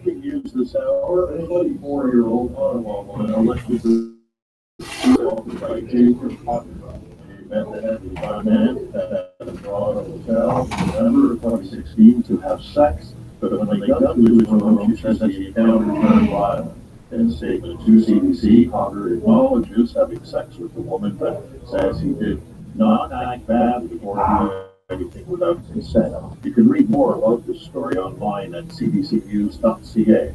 breaking news this hour: a 24-year-old Ottawa woman elected to by Jason Cotton. She met the head of a man at a Toronto hotel in November of 2016 to have sex, but when they got to his room, she said she encountered her violent. In a statement to CBC, Cotter acknowledges having sex with the woman, but says he did not act badly or do anything without consent. You can read more about this story online at cbcnews.ca.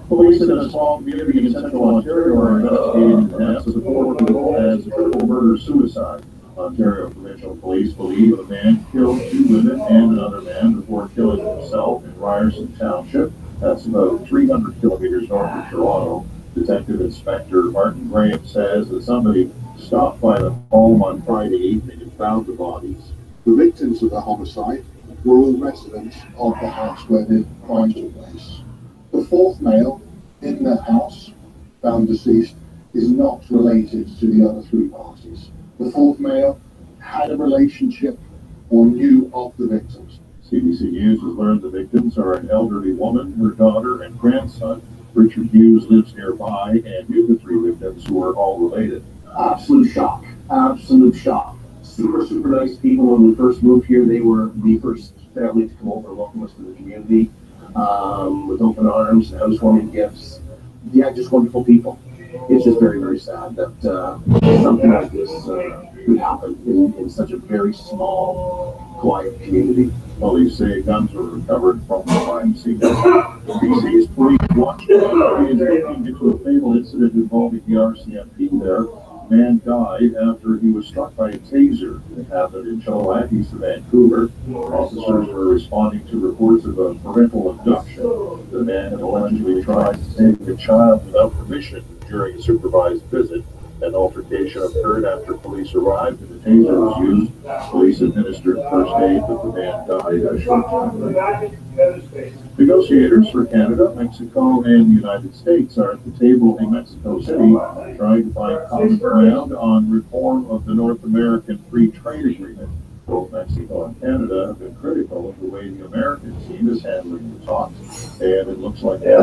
Police in a small community in central Ontario are investigating the deaths of 4 people as a triple murder-suicide. Ontario Provincial Police believe a man killed 2 women and another man before killing himself in Ryerson Township. That's about 300 kilometers north of Toronto. Detective Inspector Martin Graham says that somebody stopped by the home on Friday evening and found the bodies. The victims of the homicide were all residents of the house where the crime took place. The 4th male in the house found deceased is not related to the other 3 parties. The 4th male had a relationship or knew of the victims. CBC News has learned the victims are an elderly woman, her daughter, and grandson. Richard Hughes lives nearby and knew the 3 victims who were all related. Absolute shock. Absolute shock. Super, super nice people. When we first moved here, they were the first family to come over and welcome us to the community with open arms, housewarming gifts. Yeah, just wonderful people. It's just very, very sad that something like this could happen in such a very small, quiet community. Police say guns were recovered from the crime scene. BC's police watch is looking into a fatal incident involving the RCMP there. A man died after he was struck by a taser. It happened in Chilliwack, east of Vancouver. Officers were responding to reports of a parental abduction. The man had allegedly tried to take a child without permission during a supervised visit. An altercation occurred after police arrived and the taser was used. Police administered first aid, but the man died a short time later. Negotiators for Canada, Mexico, and the United States are at the table in Mexico City trying to find common ground on reform of the North American Free Trade Agreement. Both Mexico and Canada have been critical of the way the American team is handling the talks, and it looks like the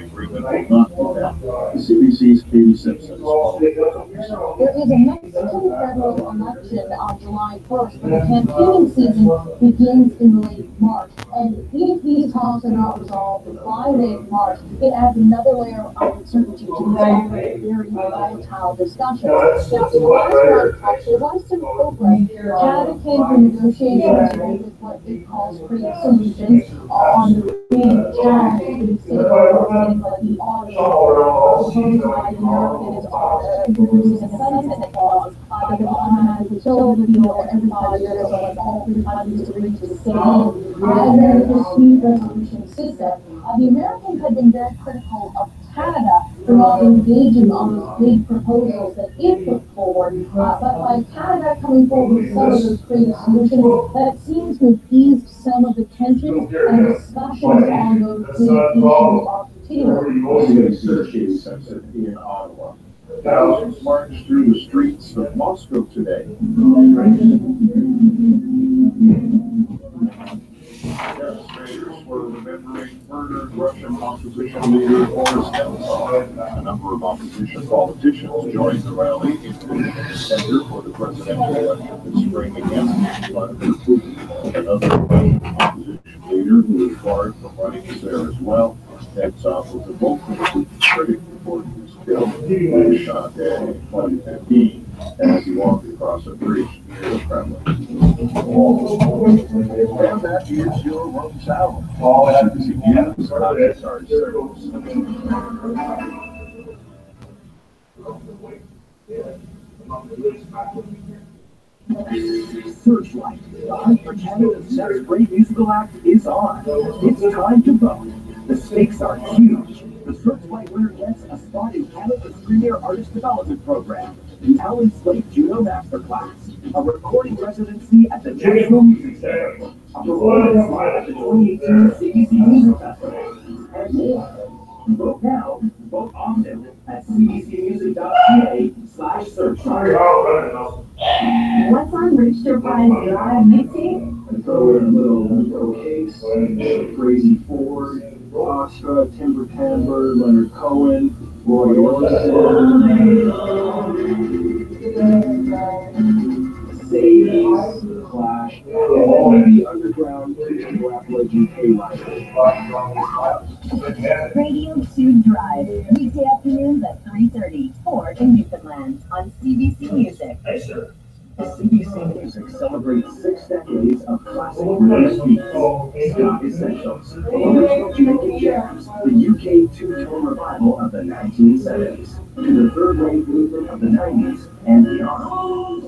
agreement will not be met. CBC's Katie Simpson is following. There is a Mexican federal election on July 1st, but the campaigning season begins in late March. And if these talks are not resolved by late March, it adds another layer of uncertainty to these already very volatile discussions. Now, in the last round of talks, there was some progress. Canada came to negotiations with what it calls free solutions on the big challenge in the the audit proposed by the American is introducing a sunset clause that will automatically kill the deal every 5 years, so like all 3 countries agree to stay in. And then the dispute resolution system. The Americans have been very critical of Canada for not engaging on those big proposals that it put forward, but by Canada coming forward with some of those creative solutions, that seems to have eased some of the tensions and discussions on those big issues are continuing. In Ottawa. Thousands marched through the streets of Moscow today. Demonstrators were remembering murdered Russian opposition leader Boris Nemtsov. A number of opposition politicians joined the rally, including a contender for the presidential election this spring against Vladimir Putin. Another Russian opposition leader who was barred from running was there as well. Nemtsov was a vocal Putin critic before he was killed. He was shot dead in 2015 as he walked across a bridge near the Kremlin. And that is your room sound. All CBC News, sorry. Searchlight, the hunt for Canada's next great musical act is on. It's time to vote. The stakes are huge. The Searchlight winner gets a spot in Canada's premier artist development program, the Alan Slate Juno Masterclass, a recording residency at the National Music Center, a performance live at the 2018 CBC Music Festival, and more. Vote now, vote often at cbcmusic.ca/searchlight. What's on Rich Surprise Live Mixing? And throw in a little case, Crazy Ford, Astra, Timber Timber, Leonard Cohen, Roy Orbison, Sadie's, Clash, and all the underground rap legend K-Rock. Radio 2 Drive, weekday afternoons at 3:30, or in Newfoundland on CBC Music. CBC Music celebrates 6 decades of classic rhythm beats, ska essentials, original Jamaican jams, the UK two-tone revival of the 1970s, to the third-wave movement of the 90s and beyond.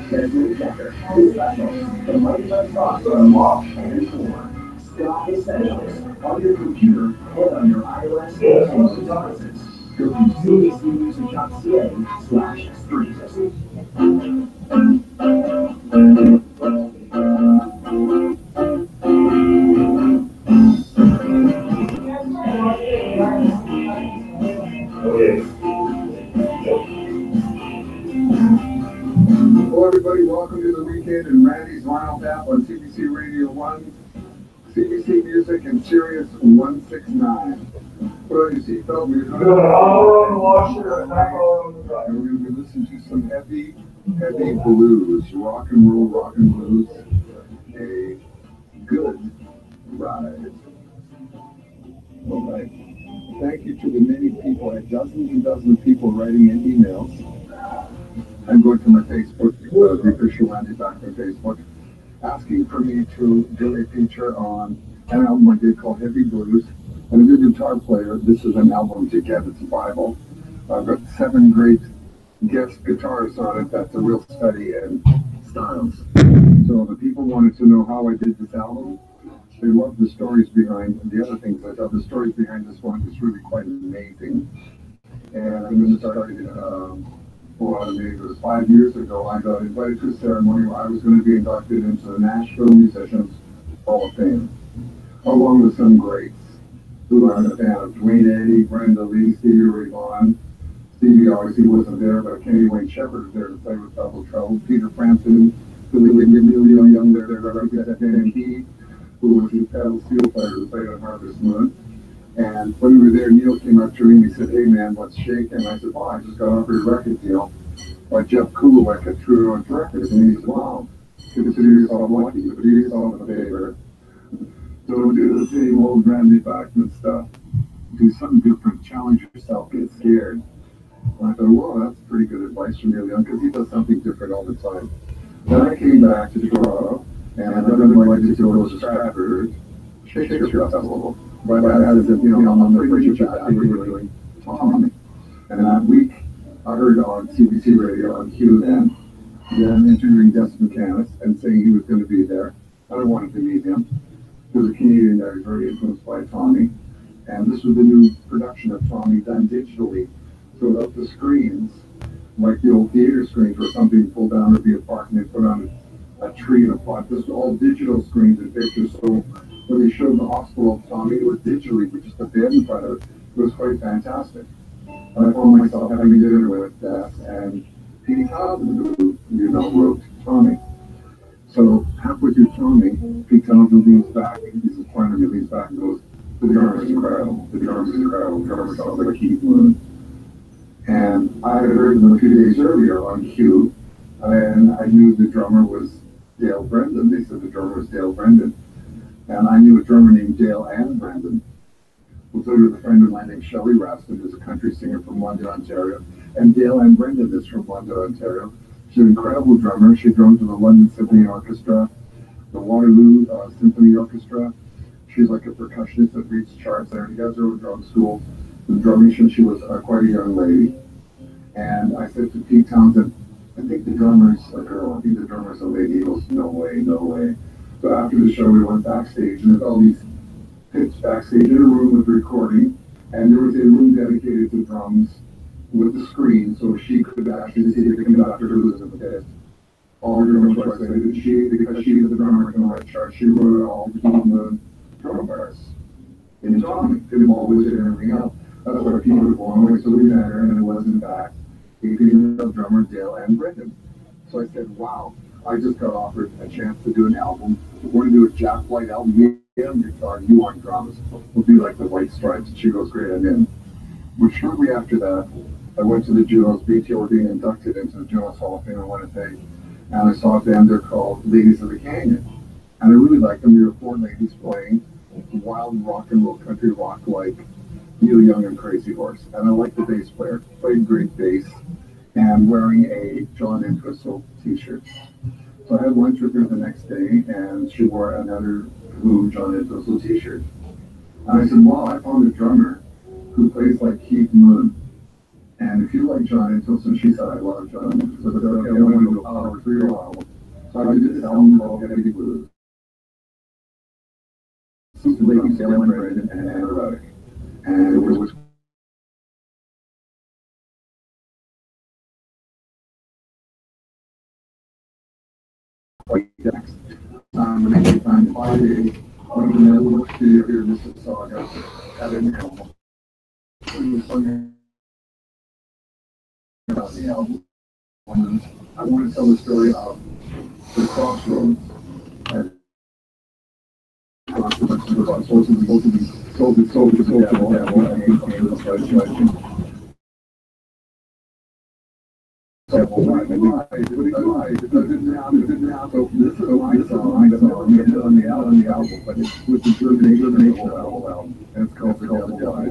Desmond Decker, his specials, the Mighty Buzz Rock, and more. Ska essentials on your computer and on your iOS and Android devices. Go to cbcmusic.ca/stream. Hello everybody, welcome to the weekend in Randy's Vinyl Tap on CBC Radio 1, CBC Music and Sirius 169. Put on your seatbelt, we're going to be listening to some heavy blues, rock and roll, rock and blues, a good ride. All right. Thank you to the many people, dozens and dozens of people writing in emails. I'm going to my Facebook, the official Randy Bachman Facebook, asking for me to do a feature on an album I did called Heavy Blues. And a good guitar player, this is an album to get, it's a Bible. I've got 7 great guest guitarists on it. That's a real study in styles. So the people wanted to know how I did this album. They love the stories behind the other things. I thought the stories behind this one is really quite amazing. And I'm going to start it, it was 5 years ago. I got invited to a ceremony where I was going to be inducted into the Nashville Musicians Hall of Fame, along with some greats who I'm a fan of: Dwayne Eddy, Brenda Lee, Stevie Ray Vaughan. Stevie obviously wasn't there, but Kenny Wayne Shepherd was there to play with Double Trouble. Peter Frampton, Billy Emilio Young there to represent Dan Key, who was the pedal steel player who played on Harvest Moon. And when we were there, Neil came up to me and he said, "Hey man, what's shaking?" And I said, "Well, I just got offered a record deal by Jeff Kulik at True North Records." And he said, "Wow, consider yourself lucky, but do yourself a favor. Don't do the same old Randy Bachman stuff. Do something different, challenge yourself, get scared." And I thought, well, that's pretty good advice from Neil Young, because he does something different all the time. Then I came back to Toronto, and I've done my to go to Stratford Shakespeare Festival. But as if, I'm on the fringe of that, we were doing Tommy. And that week, I heard on CBC Radio on Q then interviewing Desmond Canis and saying he was going to be there. And I wanted to meet him. He was a Canadian that was very influenced by Tommy. And this was the new production of Tommy done digitally. So that the screens, like the old theater screens where something pulled down or be a park and they put on a tree and a pot, this was all digital screens and pictures. So when they showed the hospital of Tommy, it was digitally with just a bed in front of it. It was quite fantastic. And I found myself having dinner with Des and Pete Townsend, who, wrote Tommy. So halfway through Tommy, Pete Townsend leans back, he's a corner, he leans back and goes, "The drummer's incredible, the drummer's incredible, the drummer sounds like Keith Moon." And I had heard them a few days earlier on Q, and I knew the drummer was Dale Brendan. They said the drummer was Dale Brendan. And I knew a drummer named Dale and Brendan. Was later with a friend of mine named Shelley Raston, who's a country singer from London, Ontario. And Dale Ann Brendan is from London, Ontario. She's an incredible drummer. She drums with the London Symphony Orchestra, the Waterloo Symphony Orchestra. She's like a percussionist that reads charts there. She has her own drum school. The drumming since she was quite a young lady. And I said to Pete Townsend, "I think the drummer's a girl. I think the drummer's a lady." He goes, "No way, no way." So after the show, we went backstage, and there's all these pits backstage in a room with recording, and there was a room dedicated to drums with the screen, so she could actually see the conductor who was in the pit. All her drummers were excited, and she, because she was the drummer in the right chart, she wrote it all between the drum parts in Tommy, did them all with it and everything else. That's why people were blown away. So we met her, and it was in fact a female drummer, Dale Ann Brendan. So I said, "Wow, I just got offered a chance to do an album. We're going to do a Jack White album. Me on guitar, you on drums. We'll be like the White Stripes. And she goes, great, I'm in. But shortly after that, I went to the Junos. BT were being inducted into the Junos Hall of Fame in Winnipeg. And I saw a band there called Ladies of the Canyon. And I really liked them. There were 4 ladies playing wild rock and roll country rock like Neil Young and Crazy Horse. And I liked the bass player. Played great bass. And wearing a John Entwistle t-shirt. So I had lunch with her the next day, and she wore another blue John Entwistle t-shirt. And I said, well, I found a drummer who plays like Keith Moon. And if you like John Entwistle, she said, I love John Entwistle. So I said, okay, I want to do a power trio album. So I did this album called Heavy Blues. Lady Sailing Bread and Aerobatic. And it was quite next. And then we found 5 days when we network studio here in Mississauga at an album. We were singing about the album. I want to tell the story of the crossroads and consequences of us. Both of these sold the devil, So this is my song on the album, but it's with the germination of the whole album, and it's called The Devil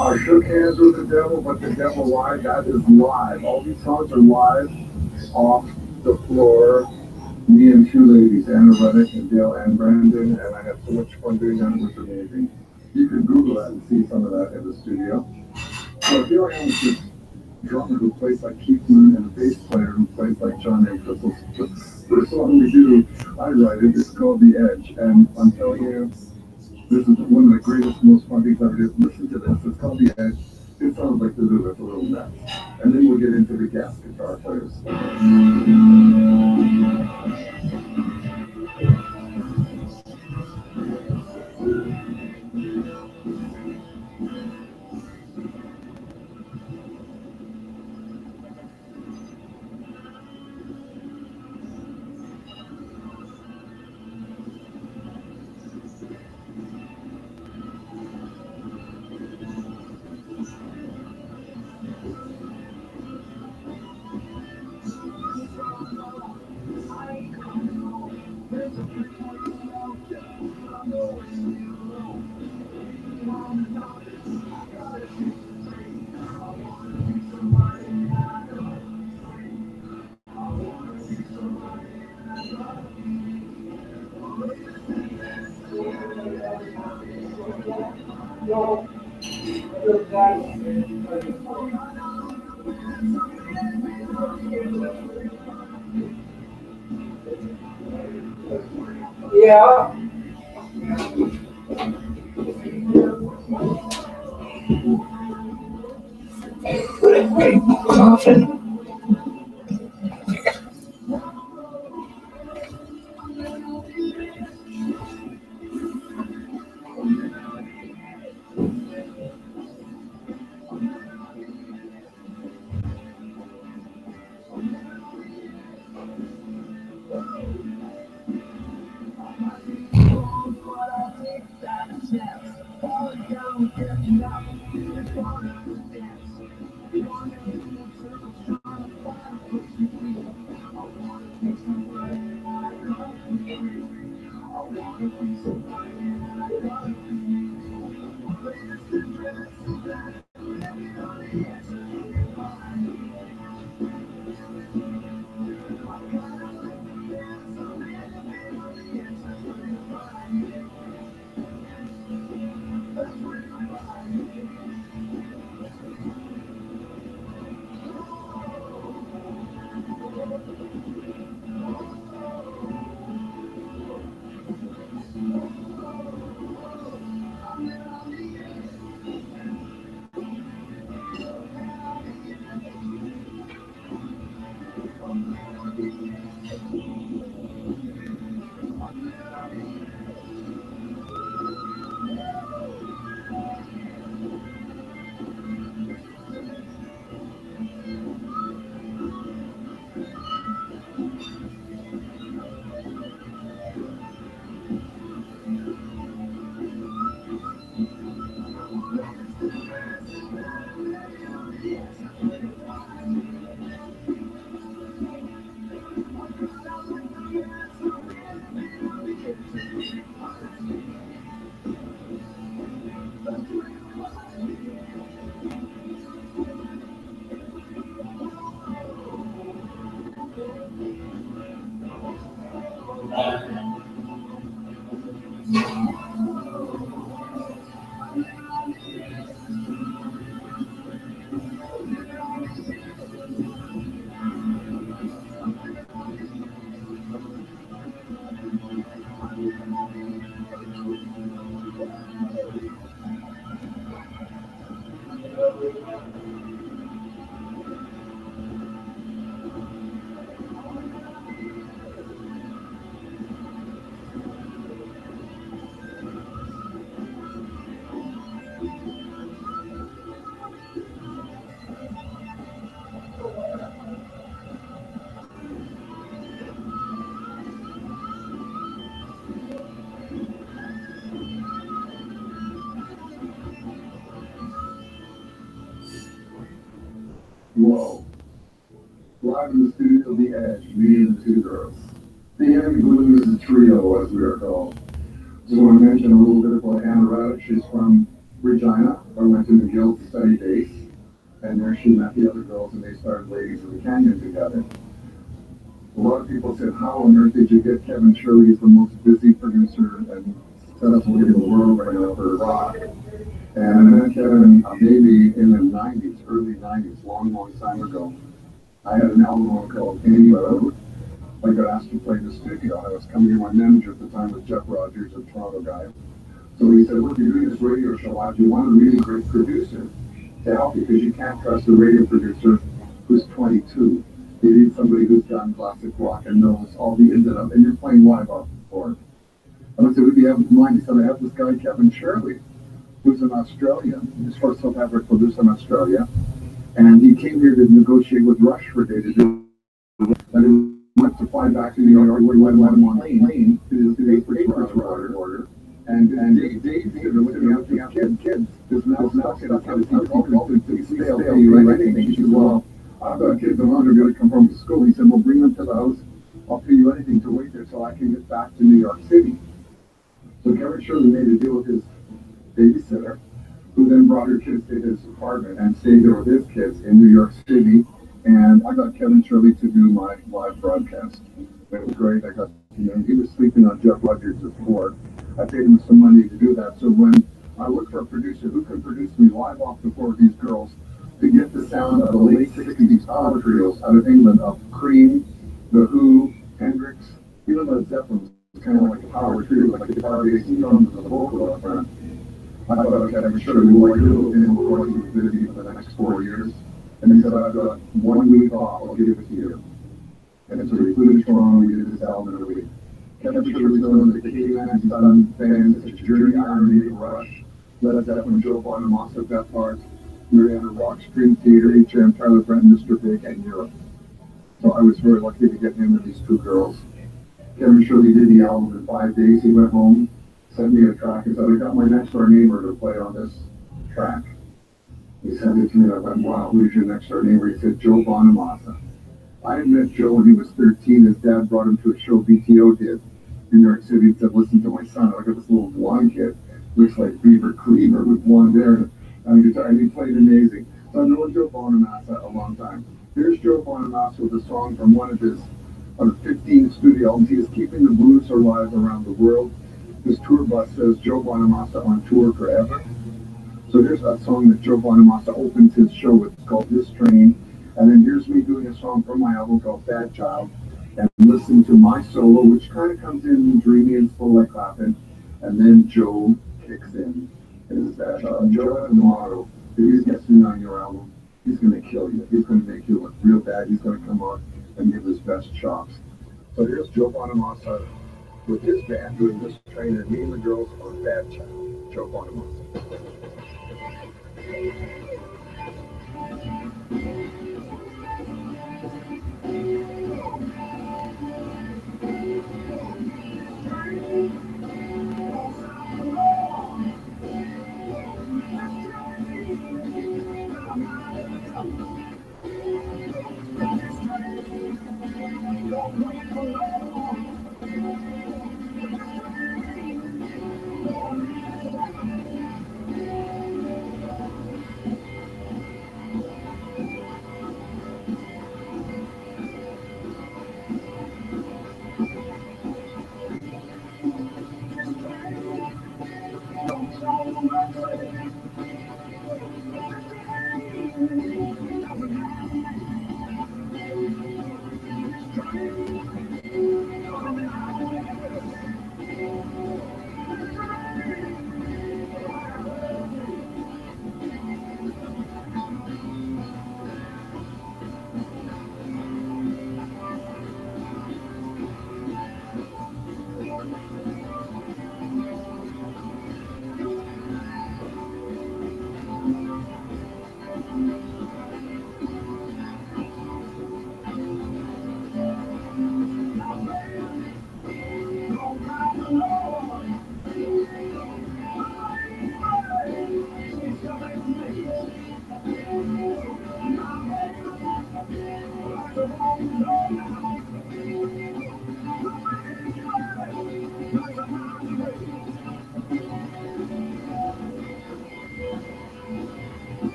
I shook hands with the devil, but the devil lied. That is live. All these songs are live, off the floor. Me and two ladies, Anna Reddick and Dale and Brandon, and I had so much fun doing that. It was amazing. You can Google that and see some of that in the studio. So here I am with this drummer who plays like Keith Moon and a bass player who plays like John Entwistle. The song we do, I write it, it's called The Edge, and I'm telling you, this is one of the greatest, most fun things I've ever did. Listen to this. It's called The Edge. It sounds like the Lulu, a little nuts. And then we'll get into the gas guitar players. Yeah. Often. Whoa. Live in the studio, The Edge, me and the two girls. The Heavy Blues is a trio, as we are called. Just want to mention a little bit about Anna Radic. She's from Regina. I went to McGill to study bass, and there she met the other girls, and they started Ladies of the Canyon together. A lot of people said, how on earth did you get Kevin Shirley? He's the most busy producer and successful in the world right now for rock. And I met Kevin maybe in the 90s, early 90s, long time ago. I had an album called Any Road. I got asked to play in the studio. I was coming here, my manager at the time was Jeff Rogers, a Toronto guy. So he said, look, you're doing this radio show. Why do you want a really great producer to help you? Because you can't trust a radio producer who's 22. You need somebody who's done classic rock and knows all the ins and outs, and you're playing live off the board. And I said, what do you have in mind? He said, I have this guy, Kevin Shirley, who's an Australian. He's first South African producer in Australia. And he came here to negotiate with Rush for a day to do it. And he went to fly back to New York, where he went on a plane to his papers were order. And Dave said, looking out the kids. There's now stuck in a house. They'll pay you anything. He said, well, I've got kids around who are going to come home from school. He said, well, bring them to the house. I'll pay you anything to wait there till I can get back to New York City. So Kevin Shirley made a deal with his babysitter, who then brought her kids to his apartment and stayed there with his kids in New York City. And I got Kevin Shirley to do my live broadcast. It was great. I got, he was sleeping on Jeff Rogers' board. I paid him some money to do that. So when I look for a producer who can produce me live off the floor with these girls, to get the sound of the late 60s power trios out of England of Cream, The Who, Hendrix, even Led Zeppelin was kind of like a power trio, like the guitar, bass, and drums with a vocal up front. I thought Kevin Shirley would like to do it in before he was busy for the next 4 years. And he said, I've got 1 week off, I'll give it to you. And so we flew to Toronto, we did this album in a week. Kevin Shirley's done the K-Man, he's done bands such as Journey, Iron Maiden, Rush, Led Zeppelin, Joe Bonamassa, Beth Hart, Mariana Rock, Stream Theater, HM, Tyler Brent, Mr. Big, and Europe. So I was very lucky to get him and these two girls. Kevin Shirley did the album in 5 days. He went home, sent me a track, and said, I got my next door neighbor to play on this track. He sent it to me, and I went, wow, who's your next door neighbor? He said, Joe Bonamassa. I had met Joe when he was 13. His dad brought him to a show BTO did in New York City. He said, listen to my son. I got this little blonde kid, looks like Beaver Cleaver with blonde hair. And he played amazing. So I've known Joe Bonamassa a long time. Here's Joe Bonamassa with a song from one of his 15 studio albums. He is keeping the blues alive around the world. His tour bus says Joe Bonamassa on tour forever. So here's that song that Joe Bonamassa opens his show with. It's called This Train. And then here's me doing a song from my album called Bad Child. And listen to my solo, which kind of comes in dreamy and slow like Clapton. And then Joe kicks in. And it's Bad Child. And Joe has a motto: if he gets me on your album, he's going to kill you. He's going to make you look real bad. He's going to come out and give his best chops. So here's Joe Bonamassa with his band doing This Train, and me and the girls on Bad Child. Joe Bonamassa.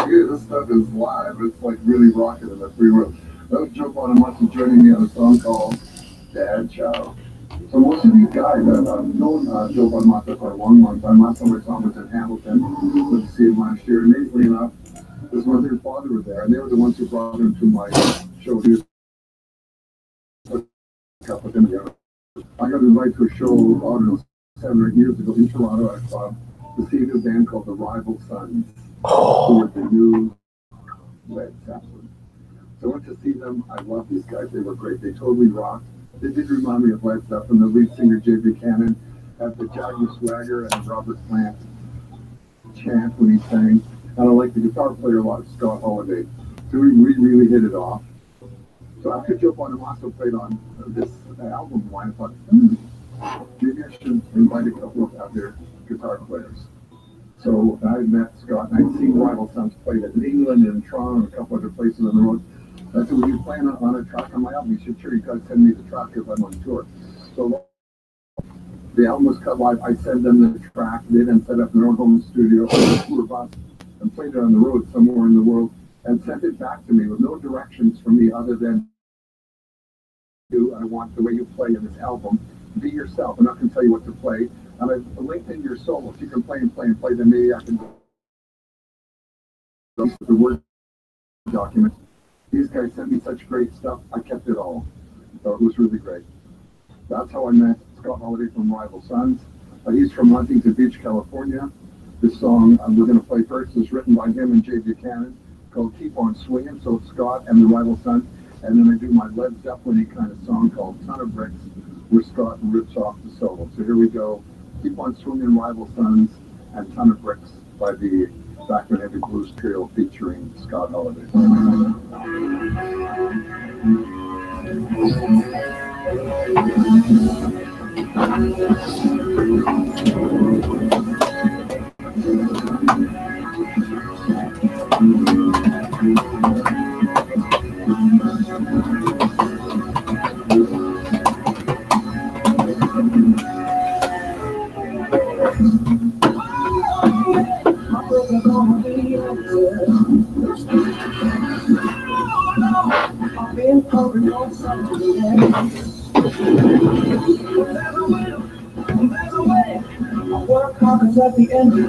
dude, this stuff is live. It's like really rocking in the free world. That was Joe Bonamassa joining me on a song called Dad Chow. So most of these guys, I've known Joe Bonamassa for a long, long time. Last time I saw him was in Hamilton. Went to see him last year. Amazingly enough, his mother and father were there, and they were the ones who brought him to my show. He was up with him together. I got invited to a show, I don't know, 7 or 8 years ago in Toronto at a club to see a band called the Rival Sons, who were the new Led Zeppelin. So I went to see them. I love these guys. They were great. They totally rocked. They did remind me of Led Zeppelin. The lead singer, Jay Buchanan, had the Jagger swagger and Robert Plant chant when he sang. And I like the guitar player a lot, Scott Holiday. So we really hit it off. So after Joe Bonamassa played on this album of mine, I thought, maybe I should invite a couple of other guitar players. So I met Scott, and I'd seen Rival Sons played in England and Toronto and a couple other places on the road. I said, will you play on a track on my album? He said, sure, you got to send me the track because I'm on tour. So the album was cut live. I sent them the track. They then set up their own home studio on a tour bus and played it on the road somewhere in the world and sent it back to me with no directions from me other than, I want the way you play in this album. Be yourself. I'm not going to tell you what to play. And I've linked in your solo. If you can play, then maybe I can the word document. These guys sent me such great stuff. I kept it all. So it was really great. That's how I met Scott Holiday from Rival Sons. He's from Huntington Beach, California. This song we're going to play first is written by him and Jay Buchanan, called Keep On Swinging. So it's Scott and the Rival Sons. And then I do my Led Zeppelin kind of song called Ton of Bricks, where Scott rips off the solo. So here we go. Keep On Swinging, Rival Sons, and Ton of Bricks by the Bachman Heavy Blues Trio featuring Scott Holiday. At the end of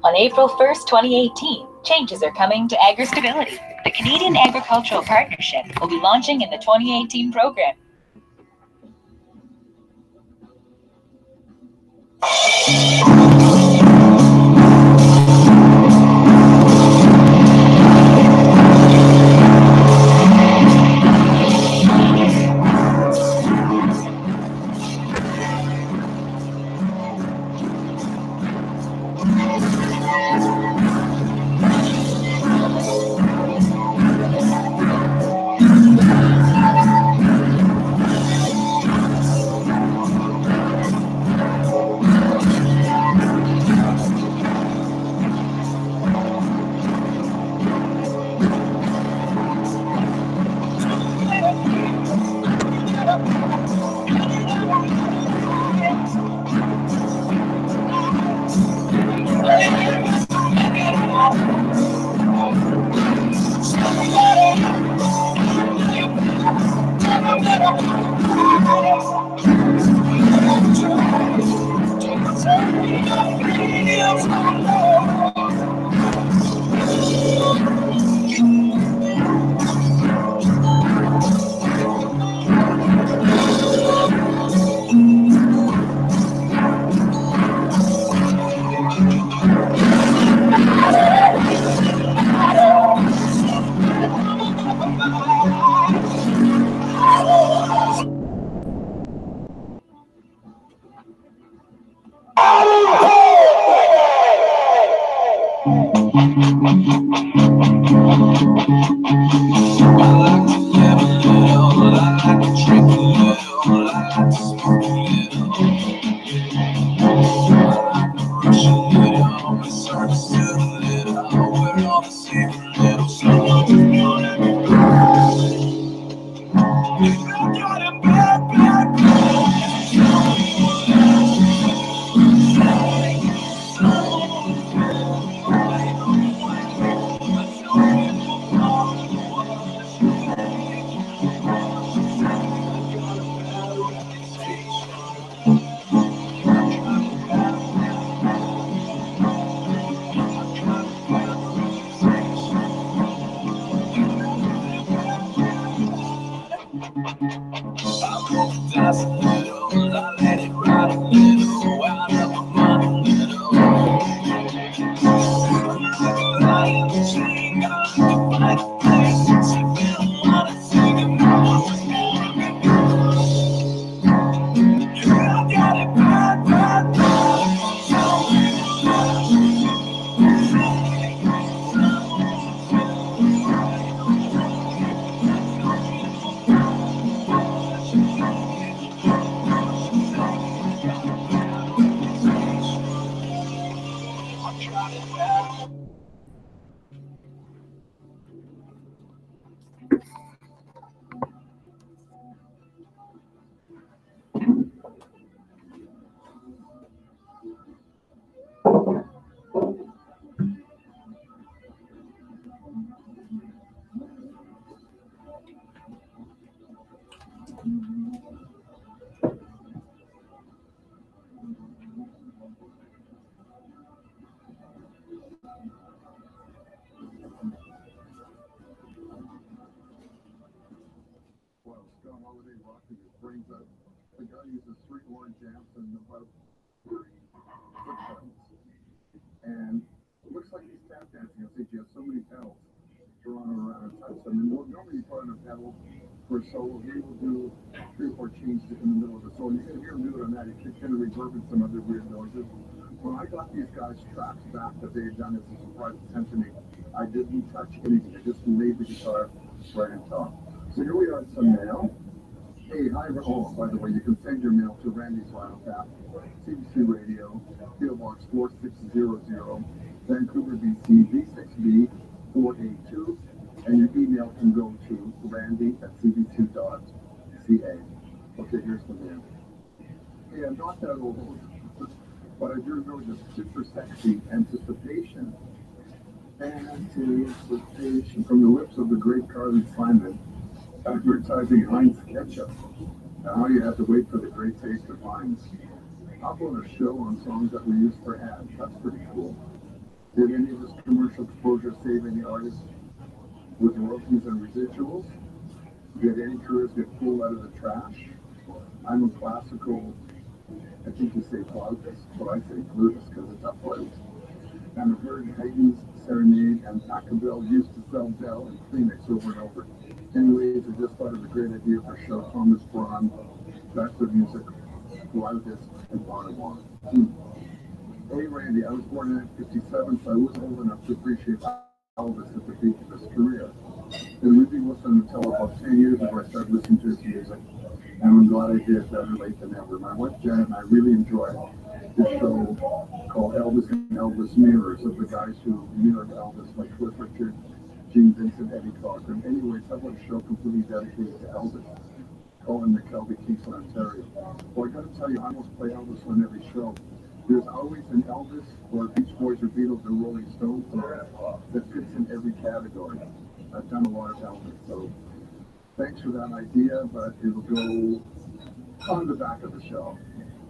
On April 1st, 2018, changes are coming to AgriStability. The Canadian Agricultural Partnership will be launching in the 2018 program. The guy uses 3 orange amps and about 30 foot and it looks like he's tap dancing. I think you have so many pedals drawn around and touch them. And normally you put on a pedal for a solo, he will do 3 or 4 changes in the middle of the solo. You can hear him do it on that. He can kind of reverb and some other weird noises. When I got these guys' tracks back that they had done as a surprise attention to me, I didn't touch anything. I just laid the guitar right on top. So here we are at some mail. Hey, hi, oh, by the way, you can send your mail to Randy's Vinyl Tap, CBC Radio, PO Box 4600, Vancouver, BC, V6B 482, and your email can go to randy@cbc.ca. Okay, here's the mail. Hey, I'm not that old, but I do know this super sexy anticipation. Anticipation from the lips of the great Carly Simon, advertising Heinz ketchup, and how you have to wait for the great taste of Heinz. How about a show on songs that we use for ads? That's pretty cool. commercial exposure saving the artists with royalties and residuals. Did any careers get pulled out of the trash? I'm a classical, I think you say flautist, but I say flutist because it's a flute. And I've heard Haydn's Serenade and Pachelbel used to sell Dell and Kleenex over and over. Anyways, I just thought it was a great idea for a show. Thomas Braun, Director of Music, flautist, and Bonamon. Hey Randy, I was born in 1957, so I was old enough to appreciate Elvis at the peak of his career. And we've been listening until about 10 years ago I started listening to his music. And I'm glad I did, better late than never. My wife Janet and I really enjoy this show called Elvis and Elvis Mirrors of the guys who mirrored Elvis, like Cliff Richard, Gene Vincent, Eddie Cochran. Anyways, how about a show completely dedicated to Elvis? Colin McKelvey, Kingston, Ontario. Well, I gotta tell you, I almost play Elvis on every show. There's always an Elvis or Beach Boys or Beatles or Rolling Stones that fits in every category. I've done a lot of Elvis, so thanks for that idea, but it'll go on the back of the show.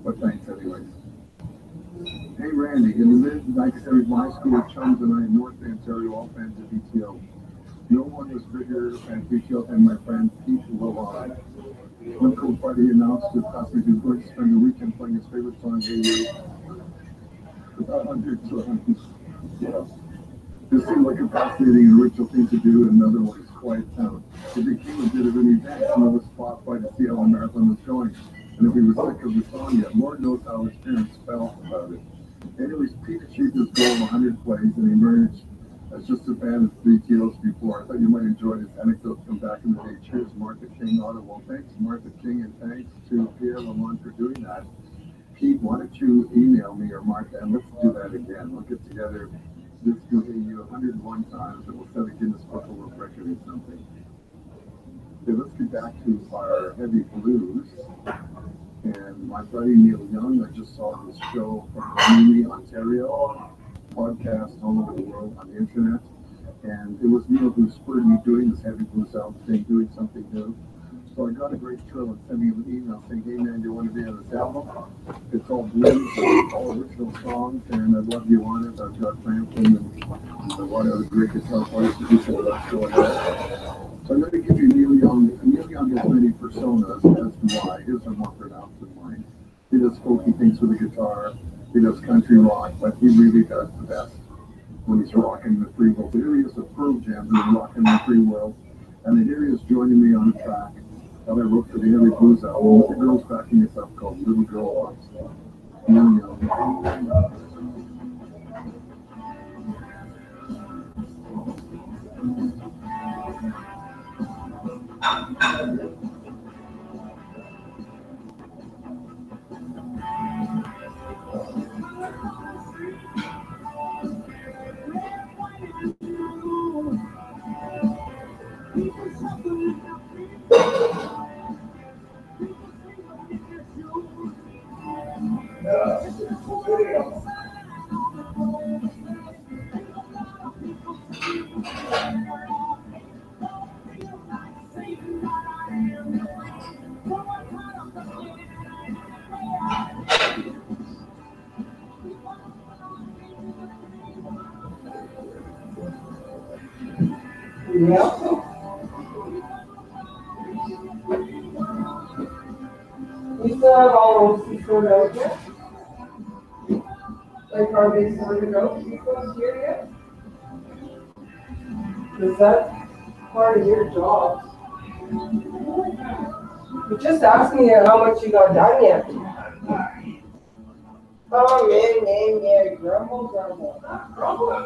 But thanks anyways. Hey Randy, in the mid-1970s, my school chums and I in North Ontario, all fans of BTO. No one was bigger fan of BTO than my friend Pete Lalonde. One cool party announced that Pastor was going to spend the weekend playing his favorite song, Hey You. About 100 songs. Yeah. This seemed like a fascinating and original thing to do in another one. Quiet town. It became a bit of an event, and I was stopped by to see how the marathon was going. And if he was sick of the song yet, Lord knows how his parents felt about it. Anyways, Pete achieved his goal of 100 plays and emerged as just a fan of 3 kilos before. I thought you might enjoy this anecdote from back in the day. Cheers, Martha King, Ottawa. Well, thanks, Martha King, and thanks to Pierre Lamont for doing that. Pete, why don't you email me or Martha, and let's do that again. We'll get together. This will be 101 times, and we'll set a Guinness Book of World Record or something. Okay, let's get back to our heavy blues. And my buddy Neil Young, I just saw his show from Miami, Ontario, podcast all over the world on the internet. And it was Neil who spurred me doing this heavy blues album thing, doing something new. So I got a great thrill and sent me an email saying, hey man, do you want to be on this album? It's all blues, all original songs, and I'd love you on it. I've got Frampton and a lot of other great guitar players to do so let's go ahead. So I'm going to give you Neil Young. Neil Young has many personas as to why. His are more pronounced than mine. He does folky things with the guitar. He does country rock, but he really does the best when he's rocking the free world. Here he is at Pearl Jam doing Rockin' the Free World. And then here he is joining me on a track that I wrote for the Heavy Blues album. The girl's backing us up called Little Girl Loves. Neil Young. Yeah. We still have all those stored out here. Like, are they sorted out? You guys here yet? Is that part of your job? You're just asking me how much you got done yet. Oh, man, grumble. Grumble.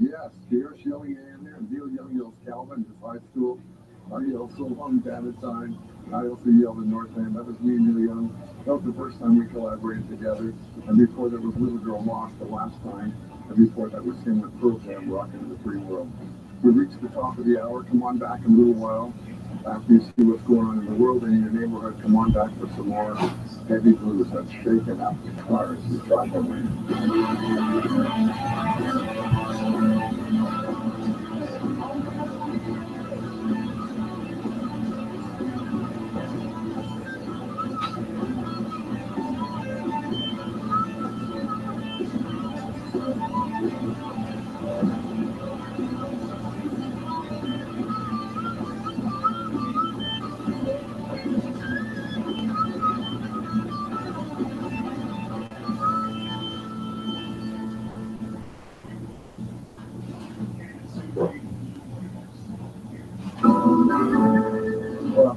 Yes, here's yelling in there, and Neil Young yells Calvin, his high school. I yelled so long at a time. I also yelled in Northland. That was me and Neil Young. That was the first time we collaborated together. And before that was Little Girl Lost the last time. And before that was him with Program Rockin' in the Free World. We reached the top of the hour. Come on back in a little while. After you see what's going on in the world and in your neighborhood, come on back for some more heavy blues that's shaking up the cars to try to win.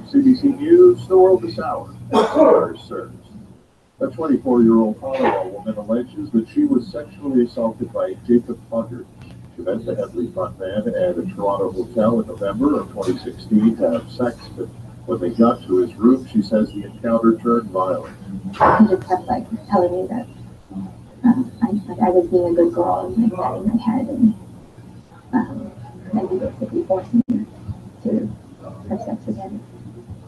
CBC News, the world this hour. Stars serves. A 24-year-old Ottawa woman alleges that she was sexually assaulted by Jacob Puggert. She met the heavily front man at a Toronto hotel in November of 2016 to have sex, but when they got to his room, she says the encounter turned violent. He just kept telling me that I was being a good girl and patting my head, and he basically forced me to have sex again.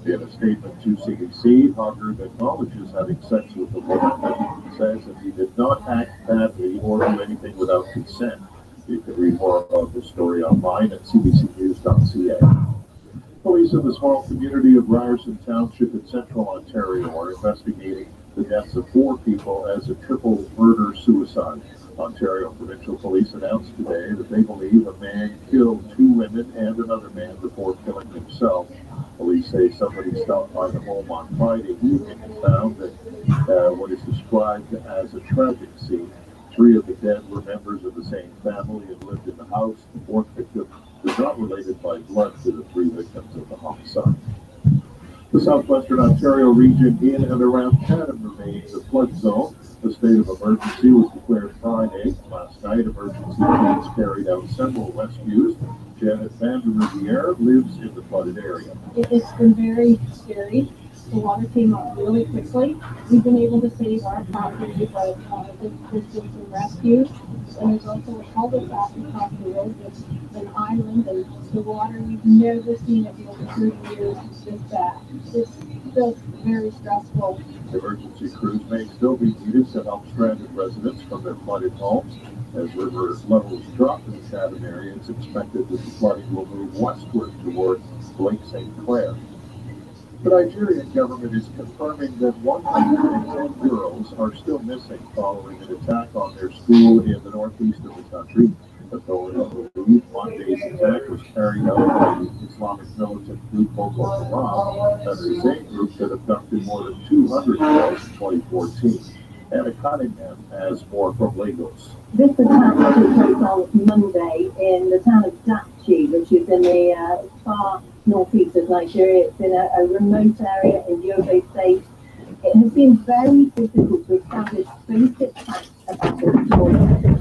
In a statement to CBC, Hogger acknowledges having sex with the woman, but says that he did not act badly or do anything without consent. You can read more about this story online at cbcnews.ca. Police in the small community of Ryerson Township in central Ontario are investigating the deaths of 4 people as a triple murder-suicide. Ontario Provincial Police announced today that they believe a man killed 2 women and another man before killing himself. Police say somebody stopped by the home on Friday evening and found that what is described as a tragic scene. 3 of the dead were members of the same family and lived in the house. The 4th victim was not related by blood to the 3 victims of the homicide. The southwestern Ontario region in and around Canada remains a flood zone. A state of emergency was declared Friday. Last night, emergency teams carried out several rescues. Janet Van der Riviere lives in the flooded area. It's been very scary. The water came up really quickly. We've been able to save our property, but there's been some rescues. And there's also a cul-de-sac across the road with an island, and the water, we've never seen it over 30 years this bad. It's still very stressful. Emergency crews may still be needed to help stranded residents from their flooded homes. As river levels drop in the Chatham area, it's expected that the flooding will move westward toward Lake St. Clair. The Nigerian government is confirming that 110 girls are still missing following an attack on their school in the northeast of the country. Authorities believe Monday's attack was carried out by the Islamic militant group Boko Haram, that's the same group that abducted more than 200 girls in 2014. Anna Cunningham has more from Lagos. This attack took place on Monday in the town of Dachi, which is in the far northeast of Nigeria. It's in a remote area in Yobe State. It has been very difficult to establish basic facts about the story.